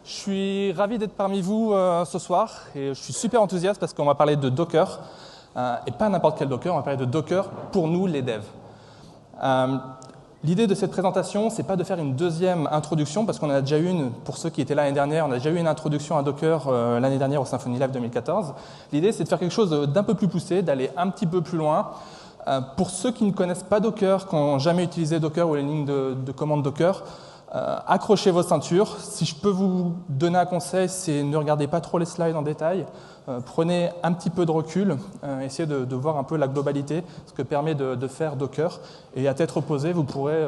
Je suis ravi d'être parmi vous ce soir et je suis super enthousiaste parce qu'on va parler de Docker et pas n'importe quel Docker, on va parler de Docker pour nous les devs. L'idée de cette présentation, c'est pas de faire une deuxième introduction parce qu'on en a déjà eu une, pour ceux qui étaient là l'année dernière, on a déjà eu une introduction à Docker l'année dernière au Symfony Live 2014. L'idée, c'est de faire quelque chose d'un peu plus poussé, d'aller un petit peu plus loin. Pour ceux qui ne connaissent pas Docker, qui n'ont jamais utilisé Docker ou les lignes de commande Docker, accrochez vos ceintures. Si je peux vous donner un conseil, c'est ne regardez pas trop les slides en détail. Prenez un petit peu de recul, essayez de voir un peu la globalité, ce que permet de faire Docker. Et à tête reposée, vous pourrez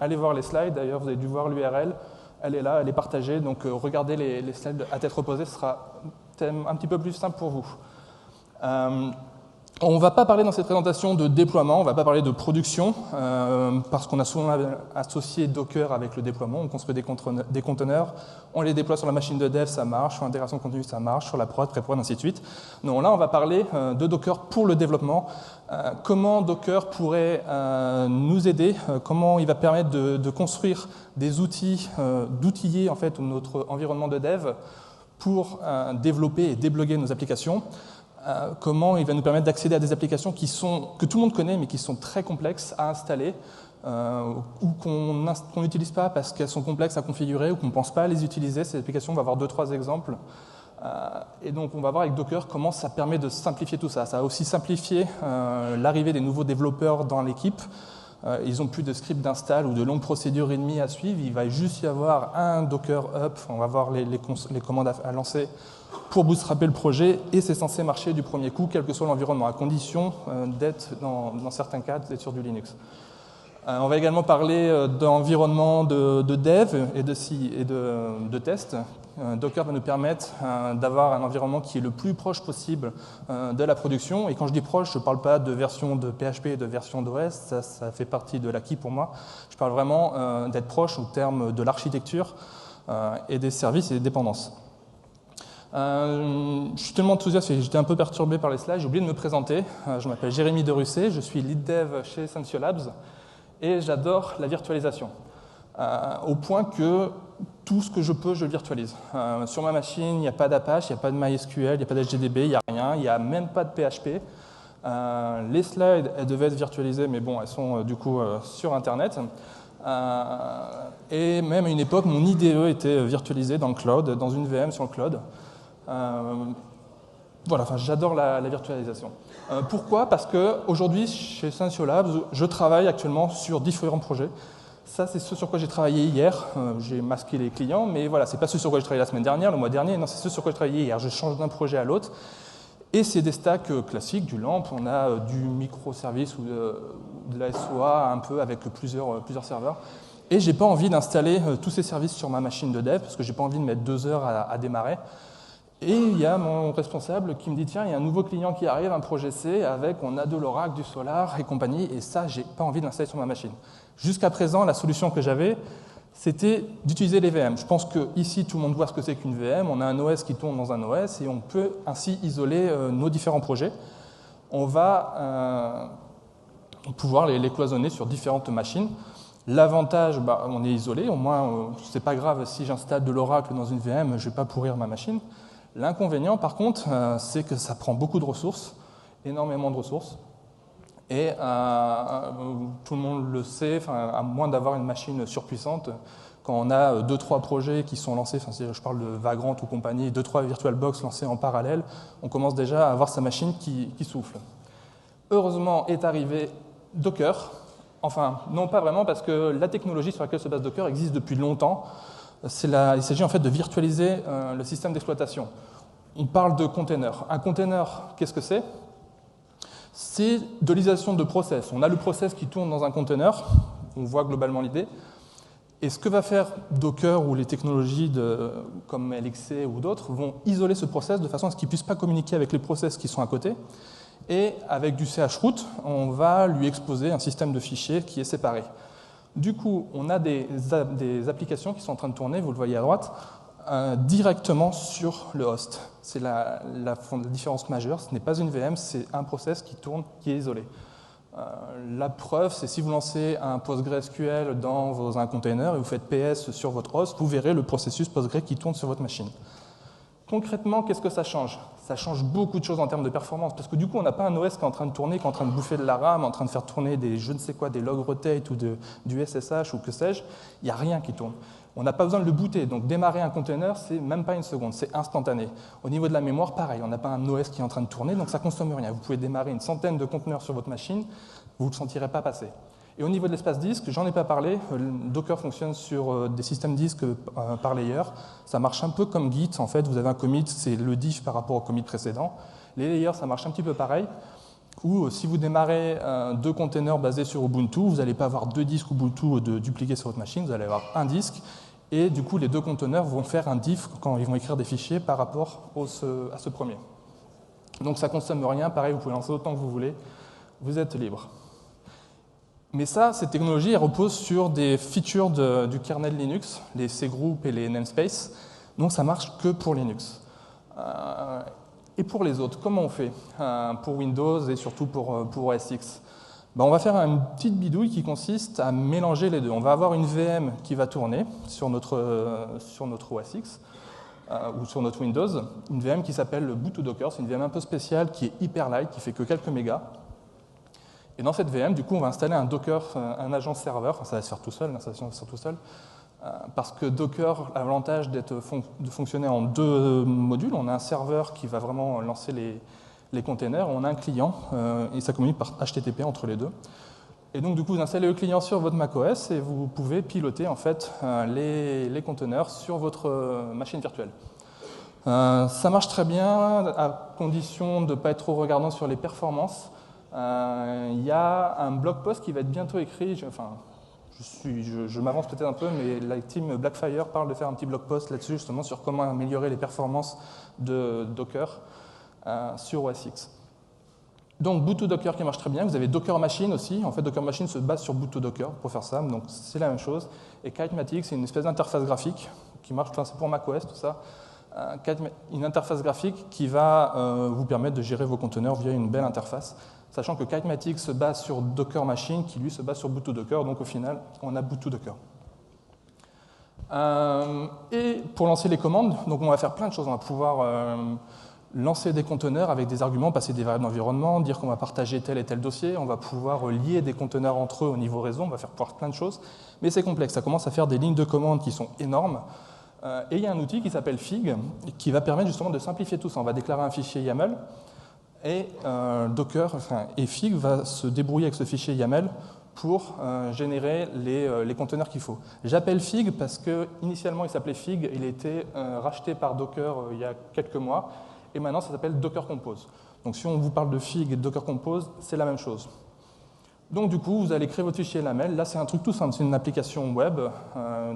aller voir les slides. D'ailleurs, vous avez dû voir l'URL. Elle est là, elle est partagée. Donc, regardez les slides à tête reposée, ce sera un petit peu plus simple pour vous. On ne va pas parler dans cette présentation de déploiement, on ne va pas parler de production, parce qu'on a souvent associé Docker avec le déploiement. On construit des conteneurs, on les déploie sur la machine de dev, ça marche, sur l'intégration continue, ça marche, sur la prod, pré-prod, ainsi de suite. Non, là, on va parler de Docker pour le développement. Comment Docker pourrait nous aider, comment il va permettre de construire des outils, d'outiller en fait notre environnement de dev pour développer et débloguer nos applications. Comment il va nous permettre d'accéder à des applications que tout le monde connaît mais qui sont très complexes à installer ou qu'on n'utilise pas parce qu'elles sont complexes à configurer ou qu'on ne pense pas à les utiliser. Ces applications, on va voir 2-3 exemples. Et donc on va voir avec Docker comment ça permet de simplifier tout ça. Ça a aussi simplifié l'arrivée des nouveaux développeurs dans l'équipe. Ils n'ont plus de script d'install ou de longues procédures readme à suivre. Il va juste y avoir un Docker up. On va voir les commandes à lancer pour bootstrapper le projet et c'est censé marcher du premier coup, quel que soit l'environnement, à condition d'être, dans certains cas, d'être sur du Linux. On va également parler d'environnement de dev et de test. Docker va nous permettre d'avoir un environnement qui est le plus proche possible de la production. Et quand je dis proche, je ne parle pas de version de PHP et de version d'OS, ça fait partie de l'acquis pour moi. Je parle vraiment d'être proche au terme de l'architecture et des services et des dépendances. Je suis tellement enthousiaste et j'étais un peu perturbé par les slides, j'ai oublié de me présenter. Je m'appelle Jérémy Derusset, je suis lead dev chez Sensio Labs et j'adore la virtualisation. Au point que tout ce que je peux, je le virtualise. Sur ma machine, il n'y a pas d'Apache, il n'y a pas de MySQL, il n'y a pas d'HDDB, il n'y a rien, il n'y a même pas de PHP. Les slides, elles devaient être virtualisées, mais bon, elles sont du coup sur Internet. Et même à une époque, mon IDE était virtualisé dans le cloud, dans une VM sur le cloud. Voilà, enfin, j'adore la virtualisation. Pourquoi? Parce qu'aujourd'hui, chez Sensio Labs, je travaille actuellement sur différents projets. Ça, c'est ce sur quoi j'ai travaillé hier. J'ai masqué les clients, mais voilà, c'est pas ce sur quoi j'ai travaillé la semaine dernière, le mois dernier. Non, c'est ce sur quoi j'ai travaillé hier. Je change d'un projet à l'autre. Et c'est des stacks classiques, du LAMP. On a du microservice ou de la SOA un peu avec plusieurs serveurs. Et j'ai pas envie d'installer tous ces services sur ma machine de dev parce que j'ai pas envie de mettre 2 heures à démarrer. Et il y a mon responsable qui me dit tiens, il y a un nouveau client qui arrive, un projet C, on a de l'Oracle, du Solar et compagnie, et ça, j'ai pas envie de l'installer sur ma machine. Jusqu'à présent, la solution que j'avais, c'était d'utiliser les VM. Je pense qu'ici, tout le monde voit ce que c'est qu'une VM. On a un OS qui tourne dans un OS et on peut ainsi isoler nos différents projets. On va pouvoir les cloisonner sur différentes machines. L'avantage, on est isolé, au moins, c'est pas grave si j'installe de l'Oracle dans une VM, je vais pas pourrir ma machine. L'inconvénient, par contre, c'est que ça prend beaucoup de ressources, énormément de ressources. Et tout le monde le sait, à moins d'avoir une machine surpuissante, quand on a 2-3 projets qui sont lancés, si je parle de Vagrant ou compagnie, 2-3 VirtualBox lancés en parallèle, on commence déjà à avoir sa machine qui souffle. Heureusement est arrivé Docker. Enfin, non pas vraiment, parce que la technologie sur laquelle se base Docker existe depuis longtemps. Il s'agit en fait de virtualiser le système d'exploitation. On parle de container. Un container, qu'est-ce que c'est? C'est de l'isolation de process. On a le process qui tourne dans un container, on voit globalement l'idée. Et ce que va faire Docker ou les technologies comme LXC ou d'autres vont isoler ce process de façon à ce qu'il ne puisse pas communiquer avec les process qui sont à côté. Et avec du chroot, on va lui exposer un système de fichiers qui est séparé. Du coup, on a des applications qui sont en train de tourner, vous le voyez à droite, directement sur le host. C'est la différence majeure, ce n'est pas une VM, c'est un process qui tourne, qui est isolé. La preuve, c'est si vous lancez un PostgreSQL dans un container et vous faites PS sur votre host, vous verrez le processus Postgre qui tourne sur votre machine. Concrètement, qu'est-ce que ça change? Ça change beaucoup de choses en termes de performance, parce que du coup, on n'a pas un OS qui est en train de tourner, qui est en train de bouffer de la RAM, en train de faire tourner des je ne sais quoi, des log rotate ou du SSH ou que sais-je. Il n'y a rien qui tourne. On n'a pas besoin de le booter, donc démarrer un container, c'est même pas une seconde, c'est instantané. Au niveau de la mémoire, pareil, on n'a pas un OS qui est en train de tourner, donc ça ne consomme rien. Vous pouvez démarrer une centaine de conteneurs sur votre machine, vous ne le sentirez pas passer. Et au niveau de l'espace disque, j'en ai pas parlé, Docker fonctionne sur des systèmes disques par layer. Ça marche un peu comme Git, en fait, vous avez un commit, c'est le diff par rapport au commit précédent. Les layers, ça marche un petit peu pareil, où si vous démarrez deux containers basés sur Ubuntu, vous n'allez pas avoir deux disques Ubuntu dupliqués sur votre machine, vous allez avoir un disque, et du coup, les deux conteneurs vont faire un diff quand ils vont écrire des fichiers par rapport à ce premier. Donc ça ne consomme rien, pareil, vous pouvez lancer autant que vous voulez, vous êtes libre. Mais ça, cette technologie, elle repose sur des features du kernel Linux, les cgroup et les namespace, donc ça marche que pour Linux. Et pour les autres, comment on fait pour Windows et surtout pour OS X? On va faire une petite bidouille qui consiste à mélanger les deux. On va avoir une VM qui va tourner sur notre OS X ou sur notre Windows, une VM qui s'appelle boot2docker, c'est une VM un peu spéciale qui est hyper light, qui fait que quelques mégas. Et dans cette VM, du coup, on va installer un Docker, un agent serveur, ça va se faire tout seul, l'installation va se faire tout seul, parce que Docker a l'avantage de fonctionner en deux modules. On a un serveur qui va vraiment lancer les containers, on a un client, et ça communique par HTTP entre les deux. Et donc, du coup, vous installez le client sur votre macOS et vous pouvez piloter en fait les containers sur votre machine virtuelle. Ça marche très bien, à condition de ne pas être trop regardant sur les performances. Il y a un blog post qui va être bientôt écrit, je m'avance peut-être un peu, mais la team Blackfire parle de faire un petit blog post là-dessus, justement, sur comment améliorer les performances de Docker sur OS X. Donc, boot2docker qui marche très bien. Vous avez Docker Machine aussi. En fait, Docker Machine se base sur boot2docker pour faire ça, donc c'est la même chose. Et Kitematic, c'est une espèce d'interface graphique qui marche, c'est pour macOS, tout ça. Une interface graphique qui va vous permettre de gérer vos conteneurs via une belle interface, sachant que Kitematic se base sur Docker Machine, qui lui se base sur boot2docker, donc au final, on a boot2docker. Et pour lancer les commandes, donc on va faire plein de choses. On va pouvoir lancer des conteneurs avec des arguments, passer des variables d'environnement, dire qu'on va partager tel et tel dossier, on va pouvoir lier des conteneurs entre eux au niveau réseau, on va faire pouvoir plein de choses, mais c'est complexe, ça commence à faire des lignes de commande qui sont énormes. Et il y a un outil qui s'appelle Fig, qui va permettre justement de simplifier tout ça. On va déclarer un fichier YAML, et Docker et Fig va se débrouiller avec ce fichier YAML pour générer les conteneurs qu'il faut. J'appelle Fig parce qu'initialement il s'appelait Fig, il a été racheté par Docker il y a quelques mois, et maintenant ça s'appelle Docker Compose. Donc si on vous parle de Fig et de Docker Compose, c'est la même chose. Donc du coup, vous allez créer votre fichier YAML. Là, c'est un truc tout simple, c'est une application web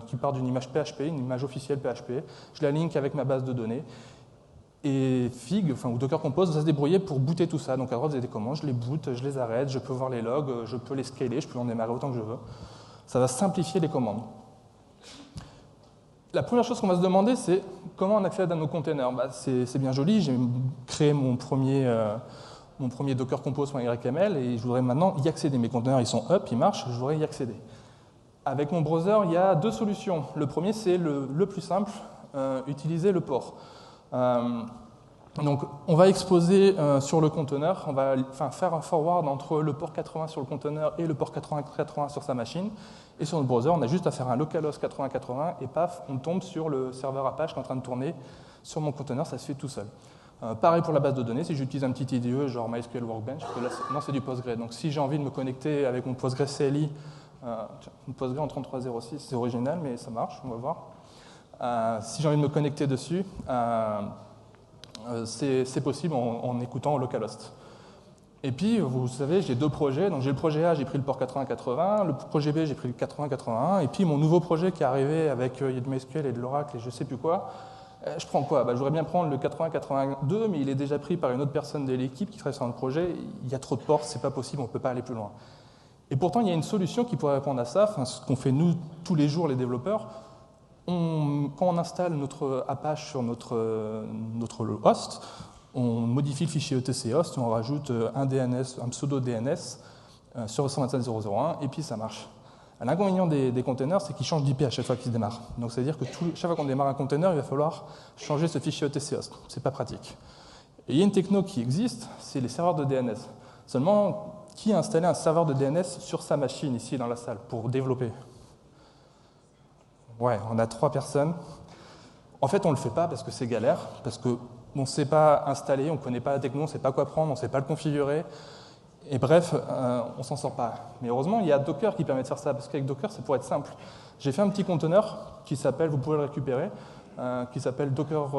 qui part d'une image PHP, une image officielle PHP. Je la link avec ma base de données. Et Fig, ou Docker Compose, va se débrouiller pour booter tout ça. Donc à droite, vous avez des commandes, je les boot, je les arrête, je peux voir les logs, je peux les scaler, je peux en démarrer autant que je veux. Ça va simplifier les commandes. La première chose qu'on va se demander, c'est comment on accède à nos containers. C'est bien joli, j'ai créé mon premier Docker Compose.yml et je voudrais maintenant y accéder. Mes conteneurs, ils sont up, ils marchent, je voudrais y accéder. Avec mon browser, il y a deux solutions. Le premier, c'est le plus simple, utiliser le port. Donc, on va exposer sur le conteneur, on va faire un forward entre le port 80 sur le conteneur et le port 80 sur sa machine. Et sur notre browser, on a juste à faire un localhost 8080 et paf, on tombe sur le serveur Apache qui est en train de tourner sur mon conteneur, ça se fait tout seul. Pareil pour la base de données, si j'utilise un petit IDE genre MySQL Workbench, là, non, c'est du Postgre. Donc si j'ai envie de me connecter avec mon Postgre CLI, une Postgre en 3306, c'est original, mais ça marche, on va voir. Si j'ai envie de me connecter dessus, c'est possible en écoutant localhost. Et puis, vous savez, j'ai deux projets. Donc j'ai le projet A, j'ai pris le port 8080, le projet B, j'ai pris le 8081, et puis mon nouveau projet qui est arrivé avec il y a de MySQL et de l'Oracle et je ne sais plus quoi. Je prends quoi? Je voudrais bien prendre le 8082, mais il est déjà pris par une autre personne de l'équipe qui travaille sur un projet. Il y a trop de ports, c'est pas possible, on ne peut pas aller plus loin. Et pourtant, il y a une solution qui pourrait répondre à ça, ce qu'on fait nous tous les jours, les développeurs. Quand on installe notre Apache sur notre host, on modifie le fichier etc host, on rajoute un DNS, un pseudo DNS, sur 127.0.0.1, et puis ça marche. L'inconvénient des containers, c'est qu'ils changent d'IP à chaque fois qu'ils se démarrent. Donc ça veut dire que chaque fois qu'on démarre un container, il va falloir changer ce fichier OTC-host. C'est pas pratique. Et il y a une techno qui existe, c'est les serveurs de DNS. Seulement, qui a installé un serveur de DNS sur sa machine ici dans la salle pour développer? Ouais, on a 3 personnes. En fait, on ne le fait pas parce que c'est galère, parce qu'on ne sait pas installer, on ne connaît pas la techno, on ne sait pas quoi prendre, on ne sait pas le configurer. Et bref, on ne s'en sort pas. Mais heureusement, il y a Docker qui permet de faire ça, parce qu'avec Docker, ça pourrait être simple. J'ai fait un petit conteneur qui s'appelle, vous pouvez le récupérer, qui s'appelle Docker,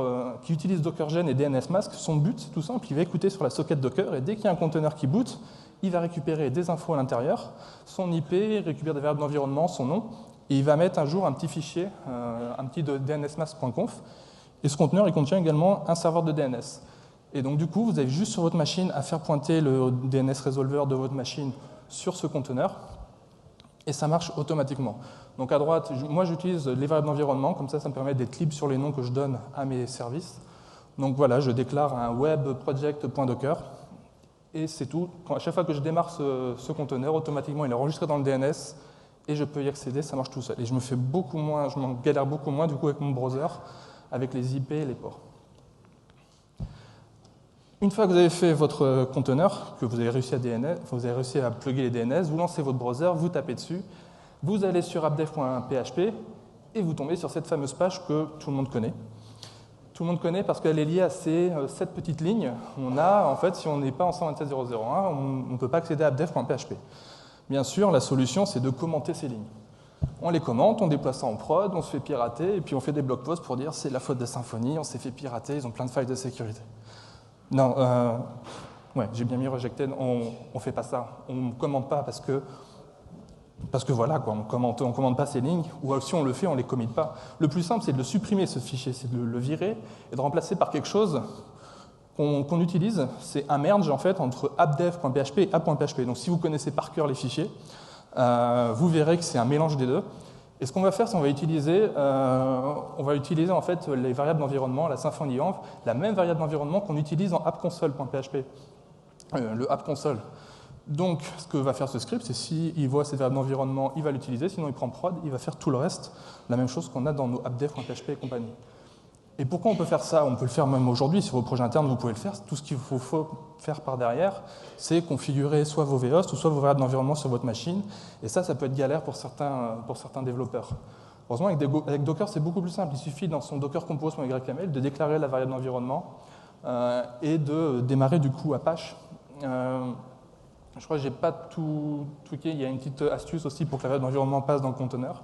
qui utilise DockerGen et DNSMask. Son but, c'est tout simple, il va écouter sur la socket Docker, et dès qu'il y a un conteneur qui boot, il va récupérer des infos à l'intérieur, son IP, récupérer des variables d'environnement, son nom, et il va mettre un jour un petit fichier, un petit de dnsmask.conf, et ce conteneur, il contient également un serveur de DNS. Et donc du coup, vous avez juste sur votre machine à faire pointer le DNS resolver de votre machine sur ce conteneur, et ça marche automatiquement. Donc à droite, moi j'utilise les variables d'environnement, comme ça me permet d'être libre sur les noms que je donne à mes services. Donc voilà, je déclare un web project.docker, et c'est tout. À chaque fois que je démarre ce conteneur, automatiquement il est enregistré dans le DNS, et je peux y accéder, ça marche tout seul. Et je me fais beaucoup moins, je m'en galère beaucoup moins du coup avec mon browser, avec les IP et les ports. Une fois que vous avez fait votre conteneur, que vous avez réussi à plugger les DNS, vous lancez votre browser, vous tapez dessus, vous allez sur appdev.php et vous tombez sur cette fameuse page que tout le monde connaît. Tout le monde connaît parce qu'elle est liée à ces 7 petites lignes. On a, en fait, si on n'est pas en 127.0.0.1, on ne peut pas accéder à appdev.php. Bien sûr, la solution, c'est de commenter ces lignes. On les commente, on déploie ça en prod, on se fait pirater, et puis on fait des blog posts pour dire c'est la faute de Symfony, on s'est fait pirater, ils ont plein de failles de sécurité. Non, ouais, j'ai bien mis rejected, on ne fait pas ça. On ne commente pas parce que voilà, quoi, on ne commente pas ces lignes, ou si on le fait, on ne les commit pas. Le plus simple, c'est de le supprimer, ce fichier, c'est de le virer et de remplacer par quelque chose qu'on utilise. C'est un merge en fait, entre appdev.php et app.php. Donc si vous connaissez par cœur les fichiers, vous verrez que c'est un mélange des deux. Et ce qu'on va faire, c'est qu'on va utiliser, en fait les variables d'environnement, la Symfony Env, la même variable d'environnement qu'on utilise en appconsole.php, le appconsole. Donc, ce que va faire ce script, c'est s'il voit cette variable d'environnement, il va l'utiliser, sinon il prend prod, il va faire tout le reste, la même chose qu'on a dans nos appdev.php et compagnie. Et pourquoi on peut faire ça? On peut le faire même aujourd'hui, sur vos projets internes, vous pouvez le faire. Tout ce qu'il faut faire par derrière, c'est configurer soit vos vhosts ou soit vos variables d'environnement sur votre machine. Et ça peut être galère pour certains développeurs. Heureusement, avec Docker, c'est beaucoup plus simple. Il suffit dans son Docker compose.yml de déclarer la variable d'environnement et de démarrer du coup Apache. Je crois que je n'ai pas tout tweaké. Il y a une petite astuce aussi pour que la variable d'environnement passe dans le conteneur.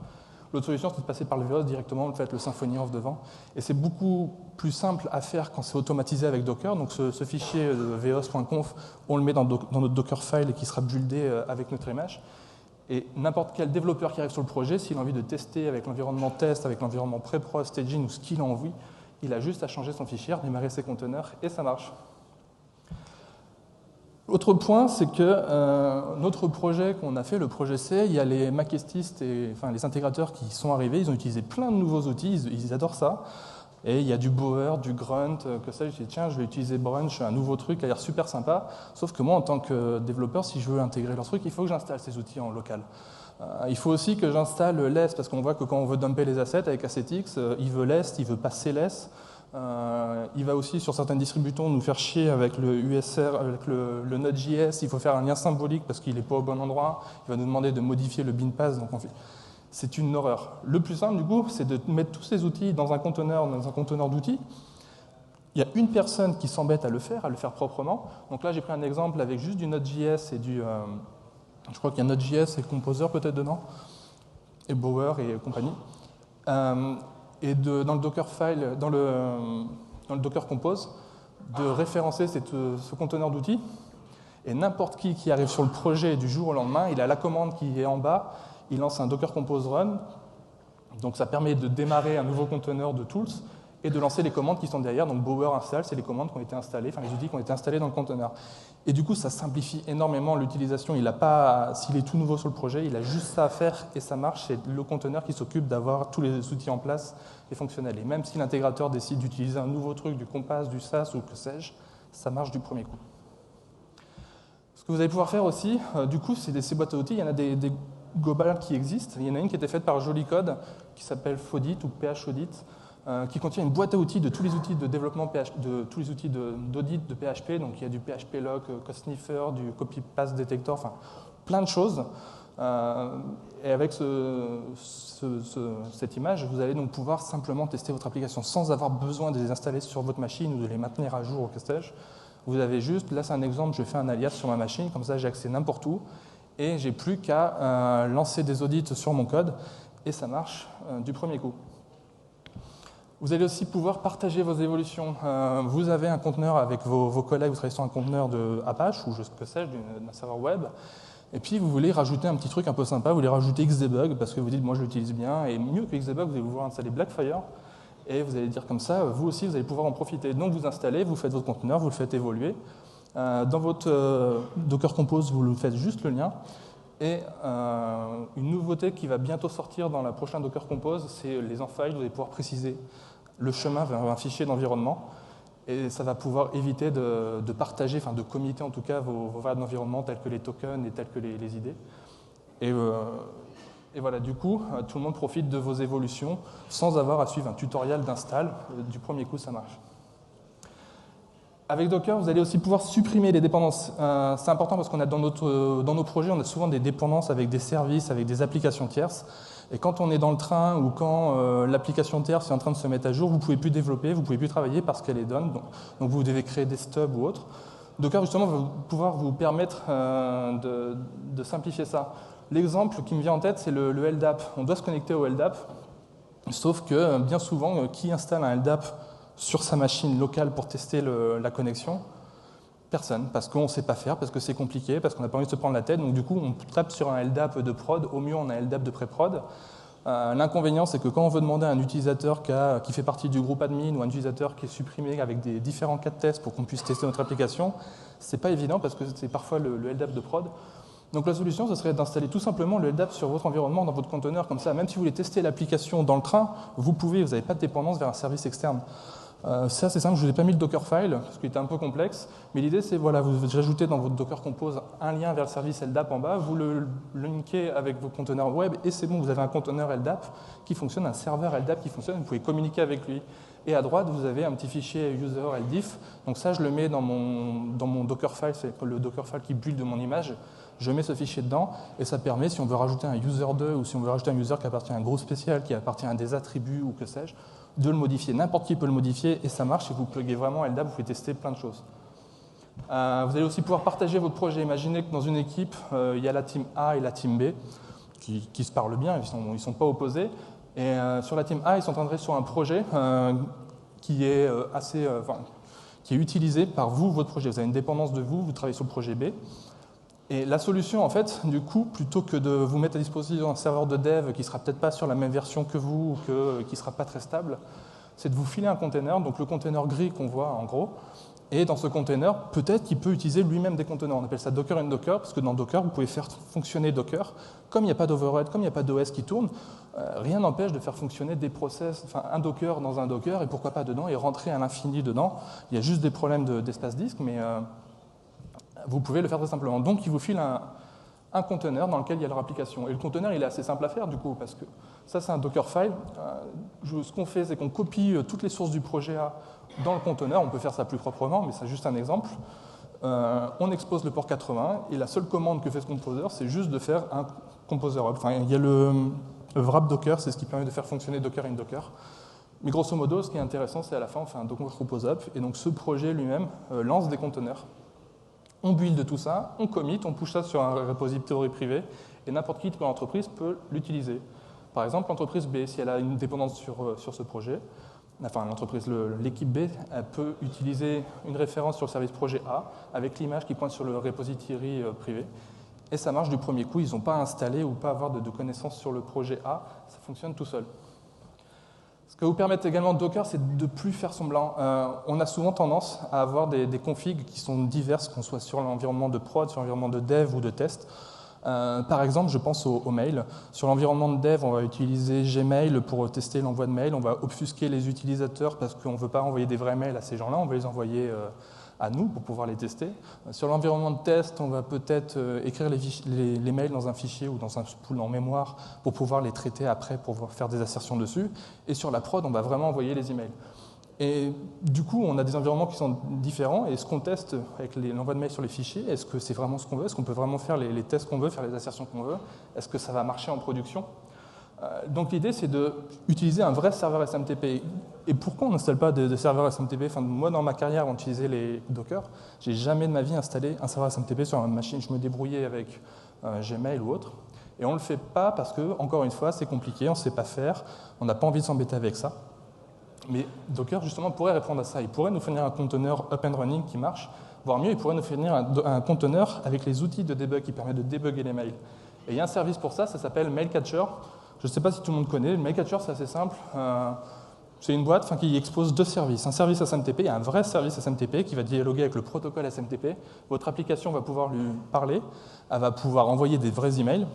L'autre solution, c'est de passer par le vhost directement, vous faites le Symfony Env devant. Et c'est beaucoup plus simple à faire quand c'est automatisé avec Docker. Donc ce fichier vhost.conf, on le met dans notre Docker file et qui sera buildé avec notre image. Et n'importe quel développeur qui arrive sur le projet, s'il a envie de tester avec l'environnement test, avec l'environnement pré-prod, staging ou ce qu'il a envie, il a juste à changer son fichier, démarrer ses conteneurs et ça marche. Autre point, c'est que notre projet qu'on a fait, le projet C, il y a les maquettistes et les intégrateurs qui sont arrivés, ils ont utilisé plein de nouveaux outils, ils adorent ça. Et il y a du Bower, du Grunt, que ça, je dis tiens, je vais utiliser Brunch, un nouveau truc, il a l'air super sympa. Sauf que moi, en tant que développeur, si je veux intégrer leur truc, il faut que j'installe ces outils en local. Il faut aussi que j'installe l'EST, parce qu'on voit que quand on veut dumper les assets avec AssetX, il veut l'EST, il veut pas CLS. Il va aussi, sur certains distributeurs, nous faire chier avec le USR, avec le Node.js. Il faut faire un lien symbolique parce qu'il n'est pas au bon endroit. Il va nous demander de modifier le bin pass. Donc c'est une horreur. Le plus simple, du coup, c'est de mettre tous ces outils dans un conteneur d'outils. Il y a une personne qui s'embête à le faire proprement. Donc là, j'ai pris un exemple avec juste du Node.js et je crois qu'il y a Node.js et Composer peut-être dedans, et Bower et compagnie. Et dans le Docker file, dans le Docker Compose, de référencer ce conteneur d'outils. Et n'importe qui arrive sur le projet du jour au lendemain, il a la commande qui est en bas, il lance un Docker Compose Run. Donc ça permet de démarrer un nouveau conteneur de tools et de lancer les commandes qui sont derrière. Donc Bower install, c'est les commandes qui ont été installées, les outils qui ont été installés dans le conteneur. Et du coup, ça simplifie énormément l'utilisation. S'il est tout nouveau sur le projet, il a juste ça à faire et ça marche. C'est le conteneur qui s'occupe d'avoir tous les outils en place et fonctionnels. Et même si l'intégrateur décide d'utiliser un nouveau truc, du Compass, du SAS ou que sais-je, ça marche du premier coup. Ce que vous allez pouvoir faire aussi, du coup, c'est ces boîtes à outils, il y en a des globales qui existent. Il y en a une qui a été faite par Joli Code, qui s'appelle Faudit ou PH Audit, qui contient une boîte à outils de tous les outils de développement de tous les outils d'audit de PHP. Donc il y a du PHP Lock, Code Sniffer, du Copy Paste Detector, enfin plein de choses. Et avec cette image, vous allez donc pouvoir simplement tester votre application sans avoir besoin de les installer sur votre machine ou de les maintenir à jour au que-sais-je. Vous avez juste, là c'est un exemple, je fais un alias sur ma machine, comme ça j'ai accès n'importe où, et j'ai plus qu'à lancer des audits sur mon code, et ça marche du premier coup. Vous allez aussi pouvoir partager vos évolutions. Vous avez un conteneur avec vos collègues, vous travaillez sur un conteneur de Apache, ou que sais-je, d'un serveur web, et puis vous voulez rajouter un petit truc un peu sympa, vous voulez rajouter Xdebug, parce que vous dites, moi je l'utilise bien, et mieux que Xdebug, vous allez pouvoir installer Blackfire, et vous allez dire comme ça, vous aussi, vous allez pouvoir en profiter. Donc vous installez, vous faites votre conteneur, vous le faites évoluer. Dans votre Docker Compose, vous le faites juste le lien. Et une nouveauté qui va bientôt sortir dans la prochaine Docker Compose, c'est les enfiles. Vous allez pouvoir préciser le chemin vers un fichier d'environnement. Et ça va pouvoir éviter de partager, enfin de committer en tout cas vos variables d'environnement telles que les tokens et telles que les idées. Et voilà, du coup, tout le monde profite de vos évolutions sans avoir à suivre un tutoriel d'install. Du premier coup, ça marche. Avec Docker, vous allez aussi pouvoir supprimer les dépendances. C'est important parce qu'on a dans nos projets, on a souvent des dépendances avec des services, avec des applications tierces. Et quand on est dans le train ou quand l'application tierce est en train de se mettre à jour, vous ne pouvez plus développer, vous ne pouvez plus travailler parce qu'elle est done. Donc vous devez créer des stubs ou autres. Docker, justement, va pouvoir vous permettre de simplifier ça. L'exemple qui me vient en tête, c'est le LDAP. On doit se connecter au LDAP, sauf que bien souvent, qui installe un LDAP sur sa machine locale pour tester la connexion? Personne, parce qu'on ne sait pas faire, parce que c'est compliqué, parce qu'on n'a pas envie de se prendre la tête. Donc du coup, on tape sur un LDAP de prod. Au mieux, on a un LDAP de pré-prod. L'inconvénient, c'est que quand on veut demander à un utilisateur qui fait partie du groupe admin ou un utilisateur qui est supprimé avec des différents cas de test pour qu'on puisse tester notre application, c'est pas évident parce que c'est parfois le LDAP de prod. Donc la solution, ce serait d'installer tout simplement le LDAP sur votre environnement dans votre conteneur. Comme ça, même si vous voulez tester l'application dans le train, vous n'avez pas de dépendance vers un service externe. C'est assez simple, je ne vous ai pas mis le Dockerfile, parce qu'il était un peu complexe, mais l'idée c'est, voilà, vous ajoutez dans votre Docker Compose un lien vers le service LDAP en bas, vous le linkez avec vos conteneurs web, et c'est bon, vous avez un conteneur LDAP qui fonctionne, un serveur LDAP qui fonctionne, vous pouvez communiquer avec lui. Et à droite, vous avez un petit fichier user LDIF, donc ça je le mets dans mon Dockerfile, c'est le Dockerfile qui build de mon image, je mets ce fichier dedans, et ça permet, si on veut rajouter un user 2, ou si on veut rajouter un user qui appartient à un groupe spécial, qui appartient à des attributs, ou que sais-je, de le modifier. N'importe qui peut le modifier et ça marche. Et vous pluguez vraiment LDAP, vous pouvez tester plein de choses. Vous allez aussi pouvoir partager votre projet. Imaginez que dans une équipe, il y a la team A et la team B qui se parlent bien, ils ne sont pas opposés. Et sur la team A, ils sont en train de travailler sur un projet qui est qui est utilisé par vous, votre projet. Vous avez une dépendance de vous, vous travaillez sur le projet B. Et la solution, en fait, du coup, plutôt que de vous mettre à disposition un serveur de dev qui ne sera peut-être pas sur la même version que vous ou qui ne sera pas très stable, c'est de vous filer un container, donc le container gris qu'on voit en gros, et dans ce container, peut-être qu'il peut utiliser lui-même des conteneurs. On appelle ça Docker and Docker, parce que dans Docker, vous pouvez faire fonctionner Docker. Comme il n'y a pas d'overhead, comme il n'y a pas d'OS qui tourne, rien n'empêche de faire fonctionner des process, enfin un Docker dans un Docker, et pourquoi pas dedans, et rentrer à l'infini dedans. Il y a juste des problèmes d'espace disque, mais vous pouvez le faire très simplement. Donc, il vous file un conteneur dans lequel il y a leur application. Et le conteneur, il est assez simple à faire, du coup, parce que ça, c'est un Dockerfile. Ce qu'on fait, c'est qu'on copie toutes les sources du projet A dans le conteneur. On peut faire ça plus proprement, mais c'est juste un exemple. On expose le port 80, et la seule commande que fait ce composer, c'est juste de faire un composer up. Enfin, il y a le wrap Docker, c'est ce qui permet de faire fonctionner Docker in Docker. Mais grosso modo, ce qui est intéressant, c'est à la fin, on fait un Docker compose up, et donc ce projet lui-même lance des conteneurs. On build tout ça, on commit, on push ça sur un repository privé, et n'importe qui dans l'entreprise peut l'utiliser. Par exemple, l'entreprise B, si elle a une dépendance sur ce projet, enfin l'équipe B, elle peut utiliser une référence sur le service projet A avec l'image qui pointe sur le repository privé. Et ça marche du premier coup, ils n'ont pas à installer ou pas à avoir de connaissances sur le projet A, ça fonctionne tout seul. Ce que vous permet également Docker, c'est de ne plus faire semblant. On a souvent tendance à avoir des configs qui sont diverses, qu'on soit sur l'environnement de prod, sur l'environnement de dev ou de test. Par exemple, je pense au mail. Sur l'environnement de dev, on va utiliser Gmail pour tester l'envoi de mail. On va obfusquer les utilisateurs parce qu'on ne veut pas envoyer des vrais mails à ces gens-là. On va les envoyer à nous pour pouvoir les tester. Sur l'environnement de test, on va peut-être écrire les mails dans un fichier ou dans un pool en mémoire pour pouvoir les traiter après, pour pouvoir faire des assertions dessus. Et sur la prod, on va vraiment envoyer les emails. Et du coup, on a des environnements qui sont différents. Et ce qu'on teste avec l'envoi de mail sur les fichiers, est-ce que c'est vraiment ce qu'on veut? Est-ce qu'on peut vraiment faire les tests qu'on veut, faire les assertions qu'on veut? Est-ce que ça va marcher en production? Donc l'idée, c'est d'utiliser un vrai serveur SMTP. Et pourquoi on n'installe pas de serveur SMTP? Enfin, moi, dans ma carrière, on utilisait les Docker. J'ai jamais de ma vie installé un serveur SMTP sur une machine. Je me débrouillais avec Gmail ou autre. Et on ne le fait pas parce que, encore une fois, c'est compliqué, on ne sait pas faire, on n'a pas envie de s'embêter avec ça. Mais Docker, justement, pourrait répondre à ça. Il pourrait nous fournir un conteneur up and running qui marche, voire mieux, il pourrait nous fournir un conteneur avec les outils de debug qui permettent de débugger les mails. Et il y a un service pour ça, ça s'appelle Mailcatcher. Je ne sais pas si tout le monde connaît. Le Mailcatcher, c'est assez simple. C'est une boîte qui expose deux services. Un service SMTP et un vrai service SMTP qui va dialoguer avec le protocole SMTP. Votre application va pouvoir lui parler, elle va pouvoir envoyer des vrais emails.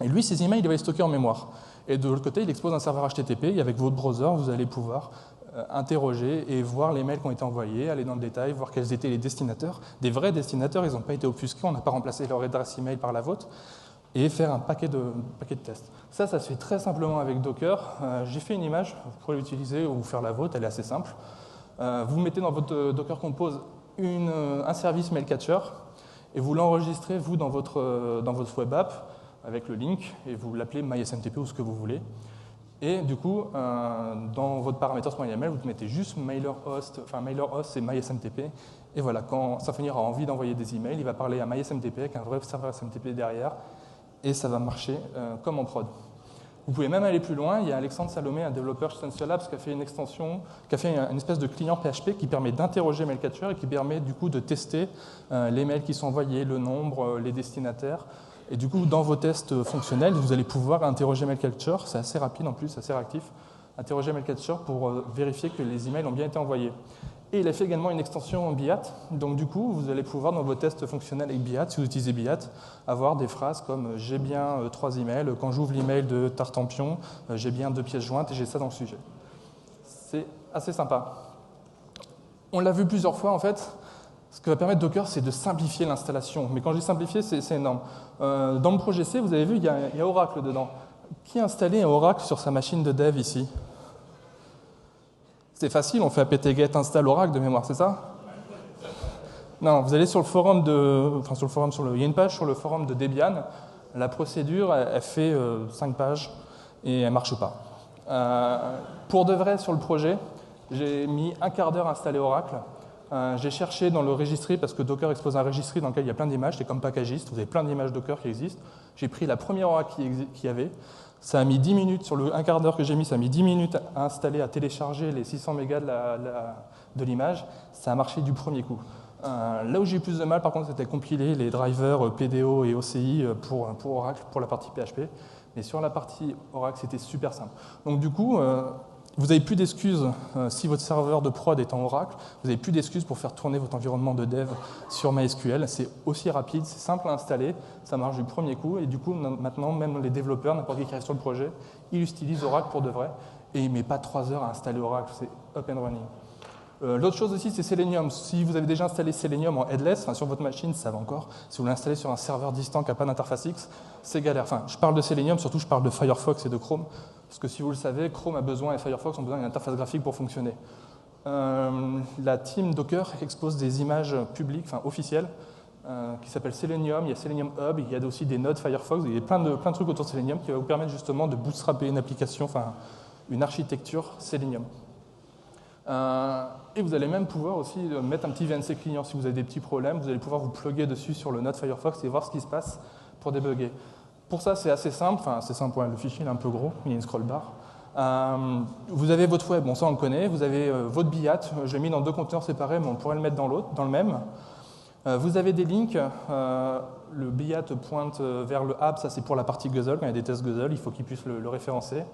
Et lui, ces emails, il va les stocker en mémoire. Et de l'autre côté, il expose un serveur HTTP, et avec votre browser, vous allez pouvoir interroger et voir les mails qui ont été envoyés, aller dans le détail, voir quels étaient les destinataires. Des vrais destinataires, ils n'ont pas été obfusqués, on n'a pas remplacé leur adresse email par la vôtre, et faire un paquet de tests. Ça se fait très simplement avec Docker. J'ai fait une image, vous pourrez l'utiliser ou faire la vôtre, elle est assez simple. Vous mettez dans votre Docker Compose un service Mailcatcher, et vous l'enregistrez, vous, dans votre web app, avec le link, et vous l'appelez MySMTP ou ce que vous voulez. Et du coup, dans votre parameters.yml, vous mettez juste MailerHost, c'est MySMTP. Et voilà, quand Symfony aura envie d'envoyer des emails, il va parler à MySMTP avec un vrai serveur SMTP derrière, et ça va marcher comme en prod. Vous pouvez même aller plus loin. Il y a Alexandre Salomé, un développeur chez Sensiolabs, qui a fait une extension, qui a fait une espèce de client PHP qui permet d'interroger Mailcatcher et qui permet du coup de tester les mails qui sont envoyés, le nombre, les destinataires. Et du coup, dans vos tests fonctionnels, vous allez pouvoir interroger Mailcatcher. C'est assez rapide en plus, assez réactif. Interroger Mailcatcher pour vérifier que les emails ont bien été envoyés. Et il a fait également une extension en BIAT. Donc du coup, vous allez pouvoir, dans vos tests fonctionnels avec BIAT, si vous utilisez BIAT, avoir des phrases comme « j'ai bien 3 emails, quand j'ouvre l'email de Tartampion, j'ai bien 2 pièces jointes et j'ai ça dans le sujet ». C'est assez sympa. On l'a vu plusieurs fois en fait. Ce que va permettre Docker, c'est de simplifier l'installation. Mais quand je dis simplifier, c'est énorme. Dans le projet C, vous avez vu, il y a Oracle dedans. Qui a installé un Oracle sur sa machine de dev ici? C'est facile, on fait apt-get install Oracle de mémoire, c'est ça? Non, vous allez sur le forum il y a une page sur le forum de Debian. La procédure, elle fait 5 pages et elle ne marche pas. Pour de vrai, sur le projet, j'ai mis un quart d'heure à installer Oracle. J'ai cherché dans le registry, parce que Docker expose un registry dans lequel il y a plein d'images, c'est comme Packagist, vous avez plein d'images Docker qui existent. J'ai pris la première Oracle qu'il y avait. Ça a mis 10 minutes, sur le un quart d'heure que j'ai mis, ça a mis 10 minutes à installer, à télécharger les 600 mégas de l'image. Ça a marché du premier coup. Là où j'ai eu plus de mal, par contre, c'était compiler les drivers PDO et OCI pour Oracle, pour la partie PHP. Mais sur la partie Oracle, c'était super simple. Donc du coup, vous n'avez plus d'excuses si votre serveur de prod est en Oracle, vous n'avez plus d'excuses pour faire tourner votre environnement de dev sur MySQL. C'est aussi rapide, c'est simple à installer, ça marche du premier coup. Et du coup, maintenant, même les développeurs, n'importe qui arrive sur le projet, ils utilisent Oracle pour de vrai. Et il ne met pas 3 heures à installer Oracle, c'est up and running. L'autre chose aussi, c'est Selenium. Si vous avez déjà installé Selenium en headless, sur votre machine, ça va encore. Si vous l'installez sur un serveur distant qui n'a pas d'interface X, c'est galère. Je parle de Selenium, surtout je parle de Firefox et de Chrome. Parce que si vous le savez, Chrome a besoin et Firefox ont besoin d'une interface graphique pour fonctionner. La team Docker expose des images publiques, officielles, qui s'appellent Selenium. Il y a Selenium Hub, il y a aussi des nodes Firefox. Il y a plein de trucs autour de Selenium qui va vous permettre justement de bootstrapper une application, une architecture Selenium. Et vous allez même pouvoir aussi mettre un petit VNC client. Si vous avez des petits problèmes, vous allez pouvoir vous plugger dessus sur le node Firefox et voir ce qui se passe pour débugger. Pour ça, c'est assez simple. Le fichier est un peu gros, il y a une scroll bar. Vous avez votre web, ça on le connaît. Vous avez votre BIAT, je l'ai mis dans 2 conteneurs séparés, mais on pourrait le mettre dans le même. Vous avez des links. Le BIAT pointe vers le hub, ça c'est pour la partie Guzzle. Quand il y a des tests Guzzle, il faut qu'il puisse le référencer.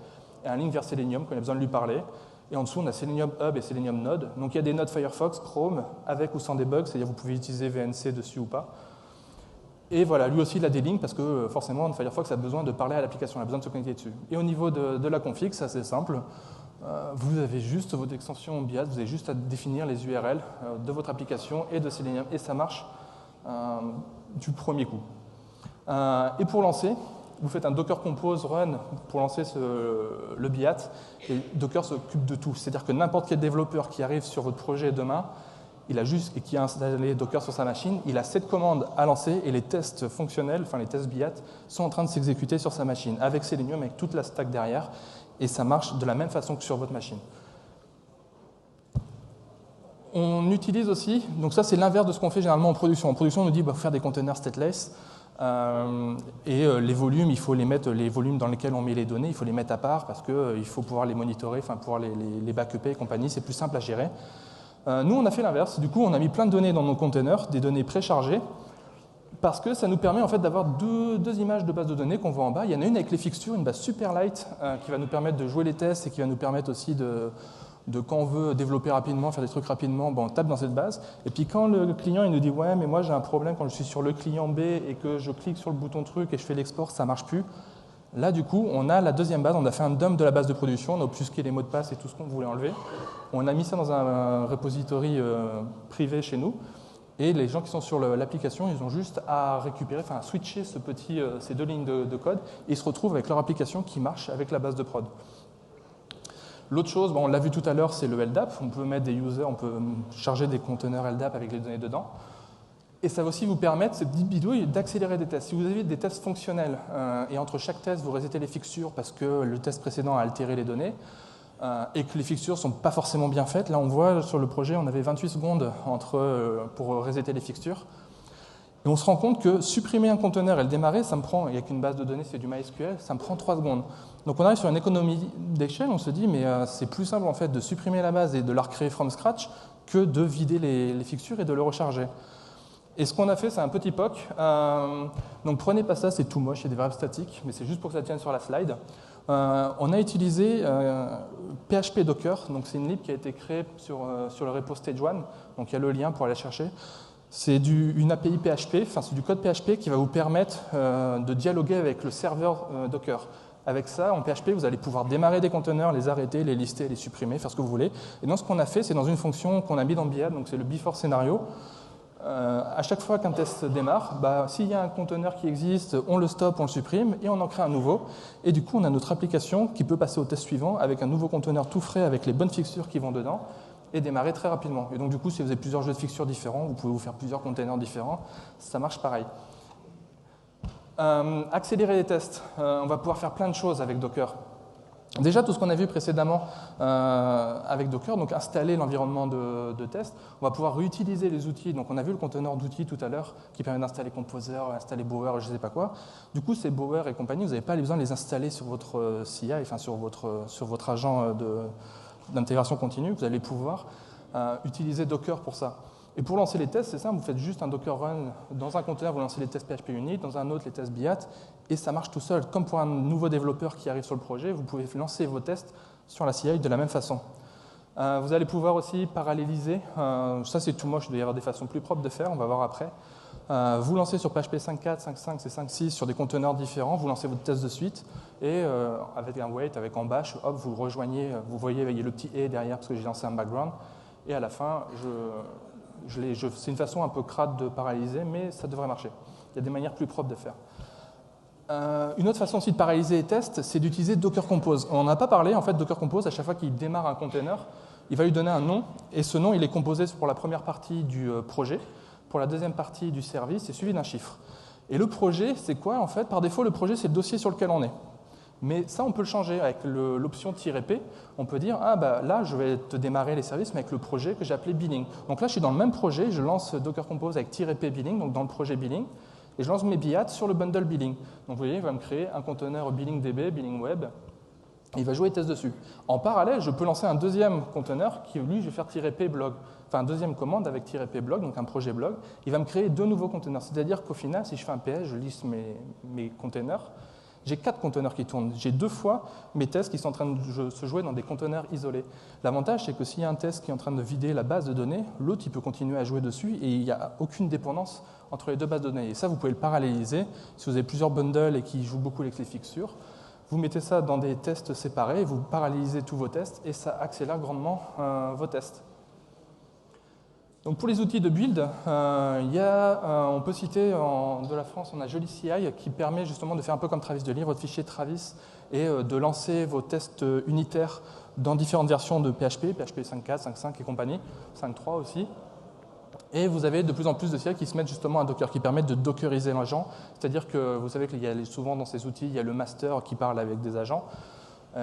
Et un link vers Selenium quand il a besoin de lui parler. Et en dessous, on a Selenium Hub et Selenium Node. Donc il y a des nodes Firefox, Chrome, avec ou sans debug, c'est-à-dire vous pouvez utiliser VNC dessus ou pas. Et voilà, lui aussi, il a des links parce que forcément, Firefox a besoin de parler à l'application, il a besoin de se connecter dessus. Et au niveau de la config, c'est assez simple. Vous avez juste votre extension BIAT, vous avez juste à définir les URL de votre application et de Selenium, et ça marche du premier coup. Et pour lancer, vous faites un Docker Compose Run pour lancer le BIAT, et Docker s'occupe de tout. C'est-à-dire que n'importe quel développeur qui arrive sur votre projet demain, il a juste, et qui a installé Docker sur sa machine, il a cette commande à lancer, et les tests fonctionnels, enfin les tests BIAT, sont en train de s'exécuter sur sa machine, avec Selenium, avec toute la stack derrière, et ça marche de la même façon que sur votre machine. On utilise aussi, donc ça c'est l'inverse de ce qu'on fait généralement en production. En production, on nous dit faut faire des containers stateless, les volumes, il faut les mettre, les volumes dans lesquels on met les données, il faut les mettre à part parce qu'il faut pouvoir les monitorer, enfin pouvoir les backuper et compagnie, c'est plus simple à gérer. Nous, on a fait l'inverse. Du coup, on a mis plein de données dans nos containers, des données préchargées, parce que ça nous permet en fait d'avoir deux images de base de données qu'on voit en bas. Il y en a une avec les fixtures, une base super light, qui va nous permettre de jouer les tests et qui va nous permettre aussi de quand on veut développer rapidement, faire des trucs rapidement, on tape dans cette base. Et puis quand le client il nous dit « ouais, mais moi j'ai un problème quand je suis sur le client B et que je clique sur le bouton truc et je fais l'export, ça ne marche plus », là du coup, on a la deuxième base, on a fait un dump de la base de production, on a obfusqué les mots de passe et tout ce qu'on voulait enlever. On a mis ça dans un repository privé chez nous. Et les gens qui sont sur l'application, ils ont juste à récupérer, enfin à switcher ces deux lignes de code, et ils se retrouvent avec leur application qui marche avec la base de prod. L'autre chose, on l'a vu tout à l'heure, c'est le LDAP. On peut mettre des users, on peut charger des conteneurs LDAP avec les données dedans. Et ça va aussi vous permettre, cette petite bidouille, d'accélérer des tests. Si vous avez des tests fonctionnels, et entre chaque test, vous resetez les fixtures parce que le test précédent a altéré les données, et que les fixtures ne sont pas forcément bien faites. Là, on voit sur le projet, on avait 28 secondes pour resetter les fixtures. Et on se rend compte que supprimer un conteneur et le démarrer, ça me prend, il n'y a qu'une base de données, c'est du MySQL, ça me prend 3 secondes. Donc on arrive sur une économie d'échelle, on se dit, mais c'est plus simple en fait de supprimer la base et de la recréer from scratch que de vider les fixtures et de le recharger. Et ce qu'on a fait, c'est un petit POC. Donc prenez pas ça, c'est tout moche, il y a des variables statiques, mais c'est juste pour que ça tienne sur la slide. On a utilisé PHP Docker, donc c'est une lib qui a été créée sur le repo Stage 1, donc il y a le lien pour aller chercher. C'est une API PHP, enfin c'est du code PHP qui va vous permettre de dialoguer avec le serveur Docker. Avec ça, en PHP, vous allez pouvoir démarrer des conteneurs, les arrêter, les lister, les supprimer, faire ce que vous voulez. Et donc ce qu'on a fait, c'est dans une fonction qu'on a mis dans BIAT, donc c'est le before scénario. À chaque fois qu'un test démarre, s'il y a un conteneur qui existe, on le stoppe, on le supprime et on en crée un nouveau. Et du coup, on a notre application qui peut passer au test suivant avec un nouveau conteneur tout frais avec les bonnes fixtures qui vont dedans et démarrer très rapidement. Et donc du coup, si vous avez plusieurs jeux de fixtures différents, vous pouvez vous faire plusieurs containers différents, ça marche pareil. Accélérer les tests, on va pouvoir faire plein de choses avec Docker. Déjà, tout ce qu'on a vu précédemment avec Docker, donc installer l'environnement de test, on va pouvoir réutiliser les outils. Donc on a vu le conteneur d'outils tout à l'heure qui permet d'installer Composer, installer Bower, je ne sais pas quoi. Du coup, ces Bower et compagnie, vous n'avez pas besoin de les installer sur votre CI, enfin sur votre agent d'intégration continue. Vous allez pouvoir utiliser Docker pour ça. Et pour lancer les tests, c'est simple, vous faites juste un Docker run dans un conteneur, vous lancez les tests PHP unit, dans un autre les tests BIAT, et ça marche tout seul. Comme pour un nouveau développeur qui arrive sur le projet, vous pouvez lancer vos tests sur la CI de la même façon. Vous allez pouvoir aussi paralléliser, ça c'est tout moche, il doit y avoir des façons plus propres de faire, on va voir après. Vous lancez sur PHP 5.4, 5.5 et 5.6 sur des conteneurs différents, vous lancez votre test de suite, et avec un wait, avec en bash, hop, vous rejoignez, vous voyez, il y a le petit et derrière parce que j'ai lancé un background, et à la fin, c'est une façon un peu crade de paralyser, mais ça devrait marcher. Il y a des manières plus propres de faire. Une autre façon aussi de paralyser les tests, c'est d'utiliser Docker Compose. On n'en a pas parlé, en fait, Docker Compose, à chaque fois qu'il démarre un container, il va lui donner un nom, et ce nom, il est composé pour la première partie du projet, pour la deuxième partie du service, et suivi d'un chiffre. Et le projet, c'est quoi, en fait? Par défaut, le projet, c'est le dossier sur lequel on est. Mais ça, on peut le changer avec l'option "-p". On peut dire, là, je vais te démarrer les services, mais avec le projet que j'ai appelé billing. Donc là, je suis dans le même projet, je lance Docker Compose avec "-p billing, donc dans le projet billing, et je lance mes BIAT sur le bundle billing. Donc vous voyez, il va me créer un conteneur billing DB, billing web, et il va jouer les tests dessus. En parallèle, je peux lancer un deuxième conteneur qui, lui, je vais faire "-p blog. Enfin, une deuxième commande avec "-p blog, donc un projet blog. Il va me créer 2 nouveaux conteneurs. C'est-à-dire qu'au final, si je fais un PS, je liste mes conteneurs, j'ai 4 conteneurs qui tournent. J'ai 2 fois mes tests qui sont en train de se jouer dans des conteneurs isolés. L'avantage, c'est que s'il y a un test qui est en train de vider la base de données, l'autre, il peut continuer à jouer dessus et il n'y a aucune dépendance entre les 2 bases de données. Et ça, vous pouvez le paralléliser. Si vous avez plusieurs bundles et qui jouent beaucoup avec les fixtures, Vous mettez ça dans des tests séparés, vous parallélisez tous vos tests et ça accélère grandement vos tests. Donc pour les outils de build, on peut citer de la France, on a Joli CI qui permet justement de faire un peu comme Travis, de lire votre fichier Travis et de lancer vos tests unitaires dans différentes versions de PHP, PHP 5.4, 5.5 et compagnie, 5.3 aussi. Et vous avez de plus en plus de CI qui se mettent justement à Docker, qui permettent de dockeriser l'agent. C'est-à-dire que vous savez qu'il y a souvent dans ces outils, il y a le master qui parle avec des agents.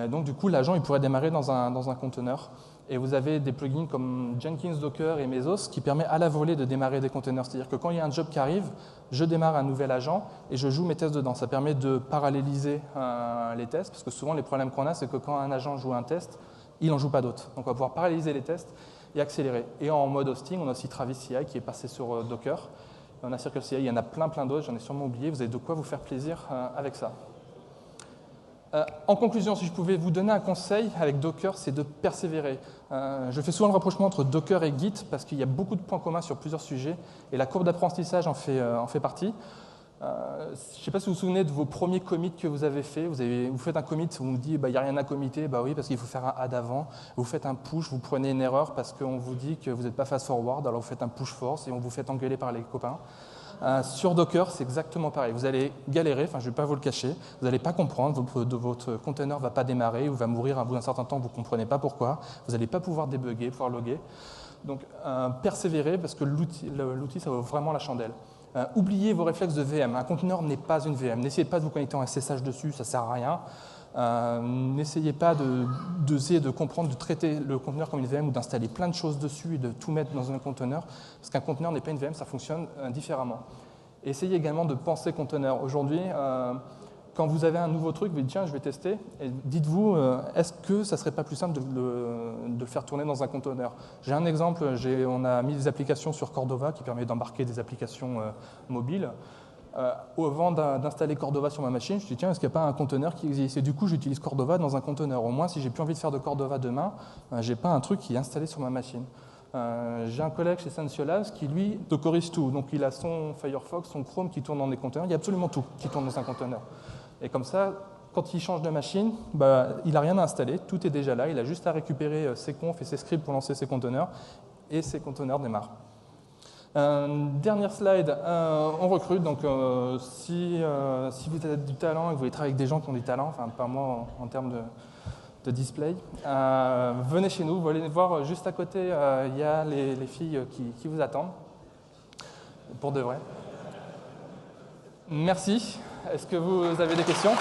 Donc du coup, l'agent il pourrait démarrer dans un conteneur. Et vous avez des plugins comme Jenkins, Docker et Mesos qui permettent à la volée de démarrer des conteneurs. C'est-à-dire que quand il y a un job qui arrive, je démarre un nouvel agent et je joue mes tests dedans. Ça permet de paralléliser les tests, parce que souvent les problèmes qu'on a, c'est que quand un agent joue un test, il n'en joue pas d'autres. Donc on va pouvoir paralléliser les tests et accélérer. Et en mode hosting, on a aussi Travis CI qui est passé sur Docker. On a Circle CI, il y en a plein d'autres, j'en ai sûrement oublié. Vous avez de quoi vous faire plaisir avec ça. En conclusion, si je pouvais vous donner un conseil avec Docker, c'est de persévérer. Je fais souvent le rapprochement entre Docker et Git parce qu'il y a beaucoup de points communs sur plusieurs sujets et la courbe d'apprentissage en fait partie. Je ne sais pas si vous vous souvenez de vos premiers commits que vous avez fait. Vous faites un commit, on vous dit il n'y a rien à committer, bah oui, parce qu'il faut faire un add avant. Vous faites un push, vous prenez une erreur parce qu'on vous dit que vous n'êtes pas fast forward, alors vous faites un push force et on vous fait engueuler par les copains. Sur Docker, c'est exactement pareil. Vous allez galérer, je ne vais pas vous le cacher, vous n'allez pas comprendre, votre conteneur ne va pas démarrer ou va mourir à bout d'un certain temps, vous ne comprenez pas pourquoi, vous n'allez pas pouvoir débugger, pouvoir loguer. Donc persévérez parce que l'outil, ça vaut vraiment la chandelle. Oubliez vos réflexes de VM. Un conteneur n'est pas une VM. N'essayez pas de vous connecter en SSH dessus, ça ne sert à rien. N'essayez pas d'essayer de comprendre, de traiter le conteneur comme une VM ou d'installer plein de choses dessus et de tout mettre dans un conteneur. Parce qu'un conteneur n'est pas une VM, ça fonctionne différemment. Et essayez également de penser conteneur. Aujourd'hui, quand vous avez un nouveau truc, vous dites tiens, je vais tester. Et dites-vous, est-ce que ça ne serait pas plus simple de le faire tourner dans un conteneur? J'ai un exemple, on a mis des applications sur Cordova qui permet d'embarquer des applications mobiles. Avant d'installer Cordova sur ma machine, je me dis tiens, est-ce qu'il n'y a pas un conteneur qui existe? Et du coup, j'utilise Cordova dans un conteneur. Au moins, si j'ai plus envie de faire de Cordova demain, je n'ai pas un truc qui est installé sur ma machine. J'ai un collègue chez Sensiolabs qui, lui, dockerise tout. Donc, il a son Firefox, son Chrome qui tourne dans des conteneurs. Il y a absolument tout qui tourne dans un conteneur. Et comme ça, quand il change de machine, il n'a rien à installer. Tout est déjà là. Il a juste à récupérer ses confs et ses scripts pour lancer ses conteneurs. Et ses conteneurs démarrent. Dernière slide, on recrute, donc si vous avez du talent et que vous voulez travailler avec des gens qui ont du talent, enfin pas moi en termes de display, venez chez nous, vous allez voir juste à côté, il y a les filles qui vous attendent, pour de vrai. Merci, est-ce que vous avez des questions ?